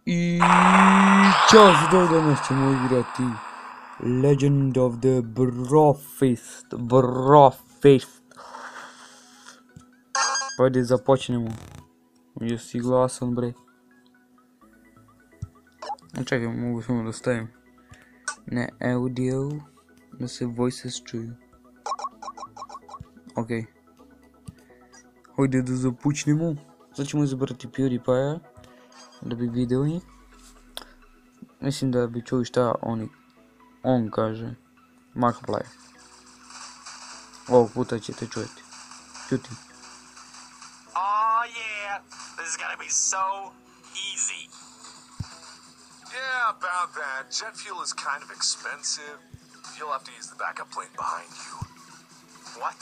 I ćao za to, danas ćemo igrati Legend of the Brofist. Pa ajde započnemo. Jesi glasan, bre? Čekaj, mogu samo da stavim na audio da se voices čuju. Ok. Hajde da započnemo. Sad ćemo izabrati PewDiePie da bi vidjeli. Mislim da bi čuli šta on kaže. Markiplier. Ovog puta ćete čuti. Oh yeah, this is gonna be so easy. Yeah, about that. Jet fuel is kind of expensive. You'll have to use the backup plane behind you. What?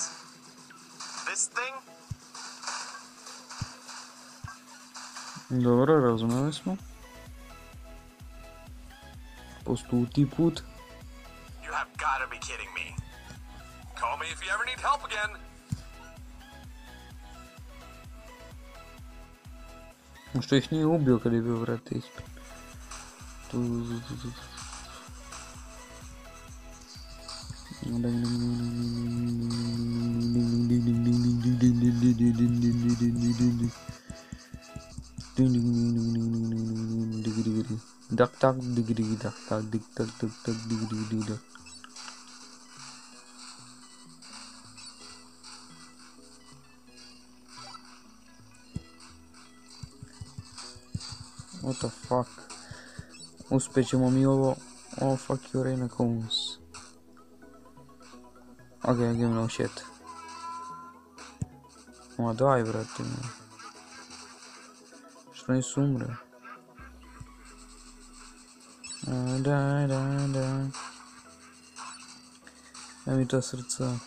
This thing? Dobro, razumeli smo. Po 100 put. You have gotta be kidding me. Call me if you ever need help again. Što ih nije ubio kad je bio vrati ispred. Dak tak digri dak tak dik tak dik tak digri dak. What the fuck? Uspjećemo mi ovo. Oh fuck you, Reina Combs. Ok, give me no shit. Ma daj, brate. Što nisu umre? Daj. Daj mi to srca.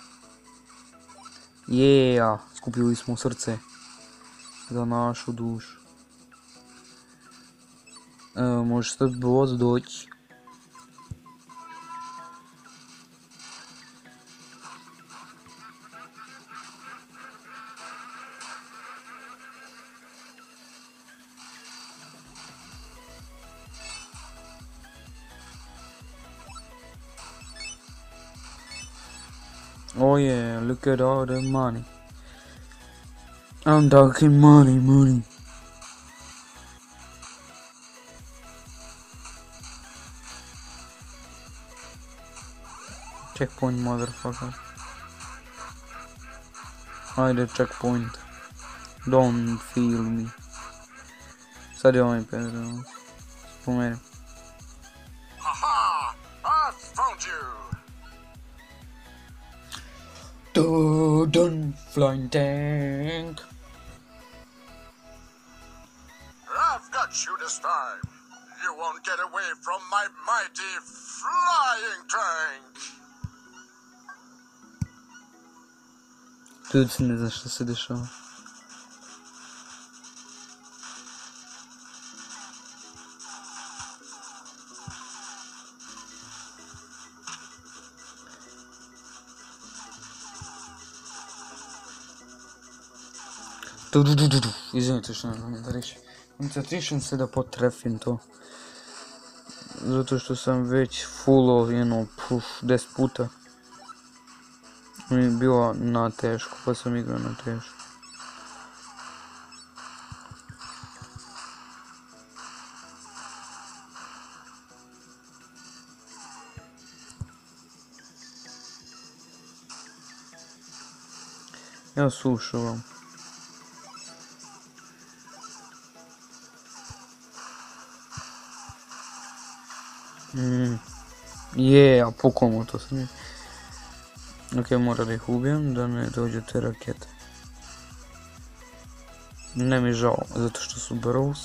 Yeah, skupili smo srce. Za našu dušu. Može sad voz doći. Oh yeah, look at all the money. I'm talking money. Checkpoint, motherfucker. Hide checkpoint. Don't feel me. Sad je ovaj Pedro. Spomeni. Haha! I found you! Dun flying tank. I've got you this time. You won't get away from my mighty flying tank! Тут не знаю, что се дешава. Извините, što ne znam da reći. Koncentrišem se da potrefim to. Zato što sam već fullo, 10 puta. Mi je bilo na teško, pa sam igrao na teško. Ja slušavam. A pukamo to sam je. Ok, mora da ih ubijem, da ne dođu te rakete. Ne mi žao, zato što su bros.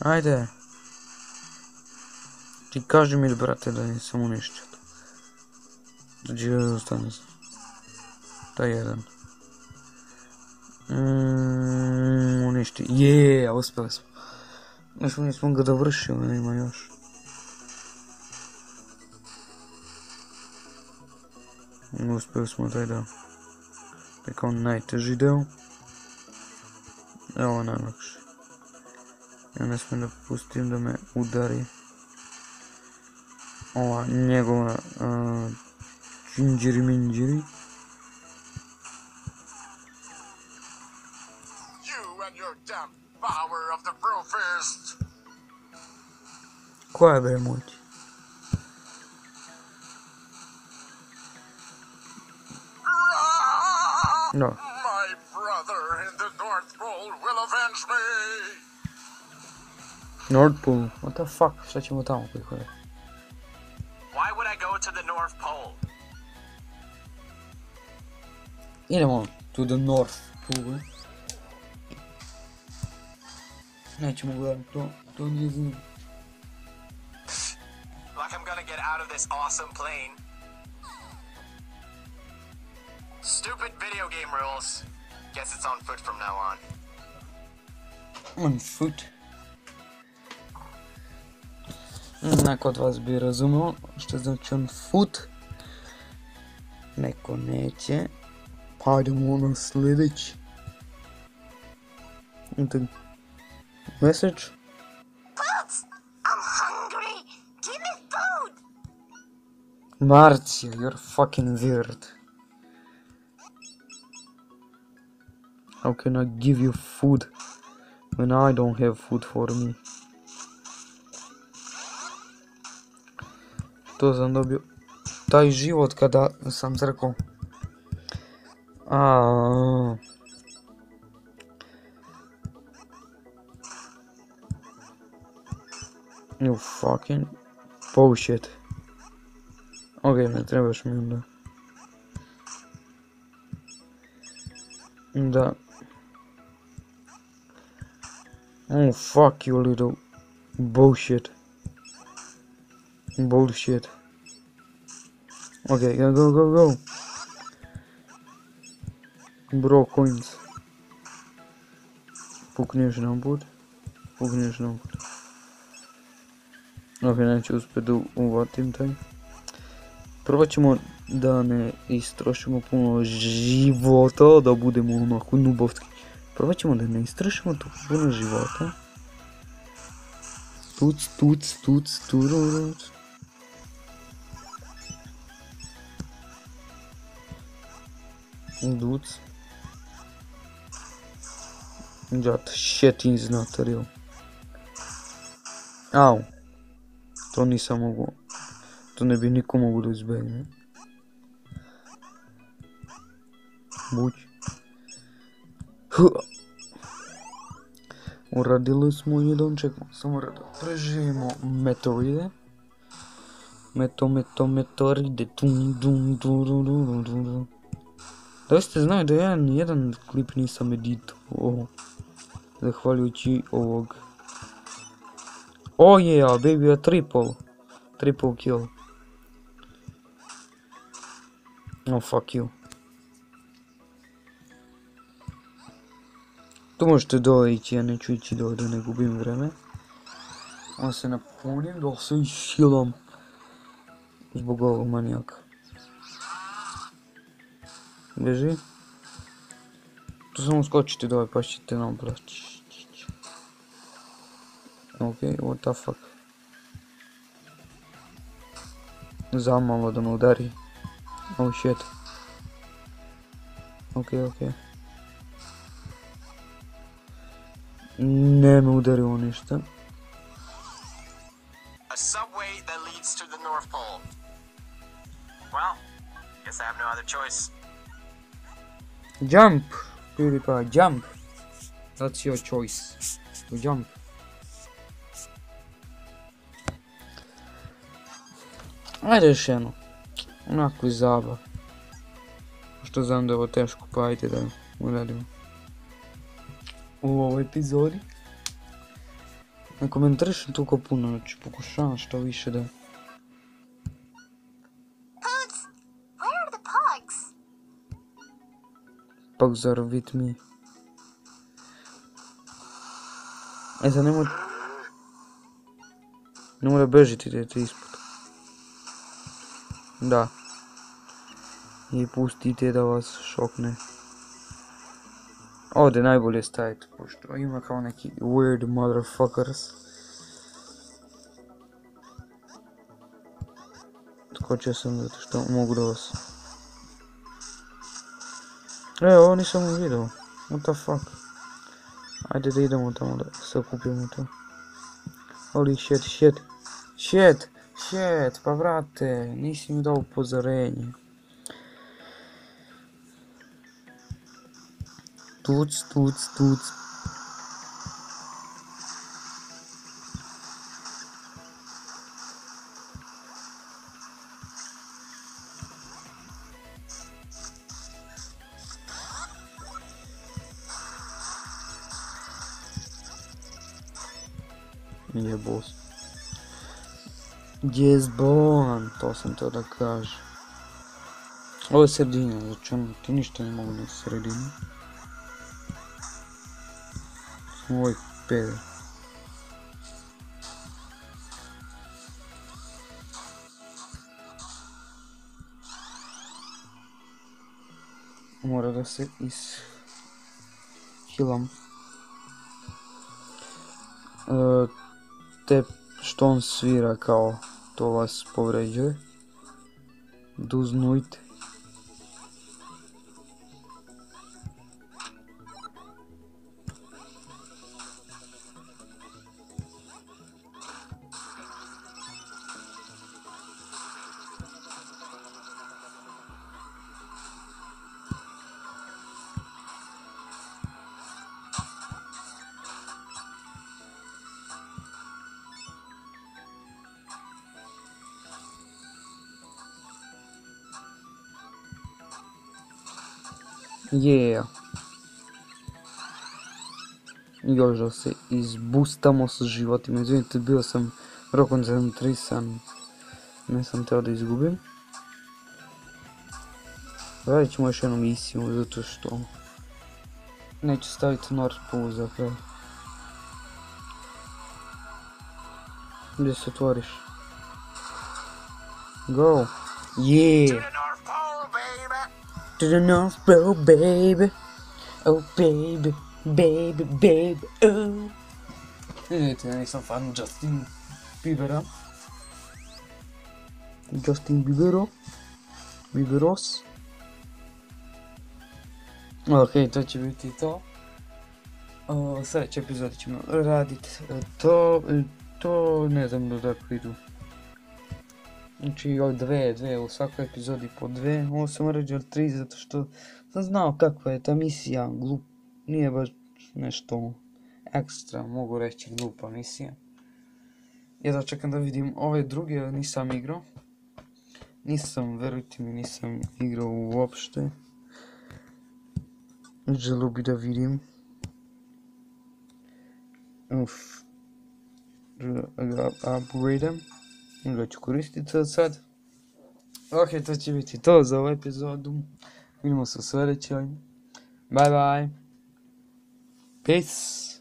Ajde. Ti kaži mi, brate, da nisam uništio. Dođe ostane sam. Taj jedan. pušti. Uspjeli smo. Još nismo ga dovršili, ima još. Uspjeli smo taj deo. Tako najteži deo. Evo najlakši. Ja ne smijem da pustim da me udari. Ova njegova džinđiri minđiri. You and your damn power of the Brofist. Koja je bre moć? No. My brother in the North Pole will avenge me. North Pole, what the fuck? Šta ćemo tamo prihode? Why would I go to the North Pole? Idemo to the North Pole. Nećemo gledati to nije zim. Like I'm gonna get out of this awesome plane. Stupid video game rules. Guess it's on foot from now on. On foot. Neko od vas bi razumio što znači on foot. Neko neće. Pa idemo na sljedeći. Message. Boots! I'm hungry! Give me food! Marcia, you're fucking weird. How can I give you food when I don't have food for me? To sam dobio taj život kada sam crkao. You fucking bullshit. Ok, ne trebaš mi onda. Da. Oh fuck you little bullshit. Bullshit. Okay, go. Bro coins. Pukneš namput. Ok, neću uspjeti da uvatim taj. Probat ćemo da ne istrošimo puno života, da budemo onako nubovski. Probat ćemo da ne istrošimo tu puno života. Tuc. Duc. That shit is not real. Au. To nisam mogu. To ne bi niko mogu da izbegne. Buć. Uradili smo jedan, čekamo, samo da preživimo meteoride. Meteoride. Da ste znali da ja nijedan klip nisam editovao. Zahvaljujući ovog. Oh yeah, baby, a triple kill. Oh fuck you. Tu možete dole ići, ja neću ići dole da ne gubim vreme. On se napunim da se ishilam zbog ovog manijaka. Beži. Tu samo skočite dole pa ćete nam plaći. Ok, what the fuck. Zamalo da me udari. Oh shit. Ok. Ne me udario ništa. A subway that leads to the North Pole. Well, guess I have no other choice. Jump! PewDiePie, jump! That's your choice. To jump. Ajde još jedno. Onako iz zabav. Što znam da je ovo teško, pa ajde da uradimo. U ovoj epizodi. Ne komentarišem toliko puno, znači pokušavam što više da... Boots! Where are the pugs? Pugs are with me. E sad nemoj da bežite, idete ispod. Da. I pustite da vas šokne. Ovdje najbolje staviti, pošto ima kao neki weird motherfuckers. Skočio sam zato što mogu da vas... Ovo nisam vidio. What the fuck? Ajde da idemo tamo da se okupimo to. Holy shit, pa vrate, nisi mi dao upozorenje. Tuc. Je boss. Yes, bon, to sam to da kažem. Ovo je sredina, znači ti ništa ne mogu na sredini. Oj, peder. Mora da se ishilam. Te što on svira kao to vas povređuje. Duznujte. Yeah. Još da se izbustamo sa životima. Izvinite, bio sam rekoncentrisan. Ne sam teo da izgubim. Radit ćemo još jednu misiju, zato što neću staviti North Pole za kraj. Gdje se otvoriš? Go! Yeah! To the North Pole, baby. To the North Pole, baby. Oh baby, oh. Vidite, ja nisam fan Justin Biebera. Bieberos. Ok, to će biti to. Sljedeći epizod ćemo raditi to ne znam dokle idu. Znači od dve, u svakoj epizodi po dve. Ovo sam rađao 3 zato što sam znao kakva je ta misija, nije baš nešto ekstra, mogu reći glupa misija. Jedva čekam da vidim ove druge, nisam igrao. Verujte mi, nisam igrao uopšte. Želio bi da vidim. Upgrade-am. Ga ću koristiti od sad. Ok, to će biti to za ovu epizodu. Vidimo se u sljedećoj. Bye bye. Peace.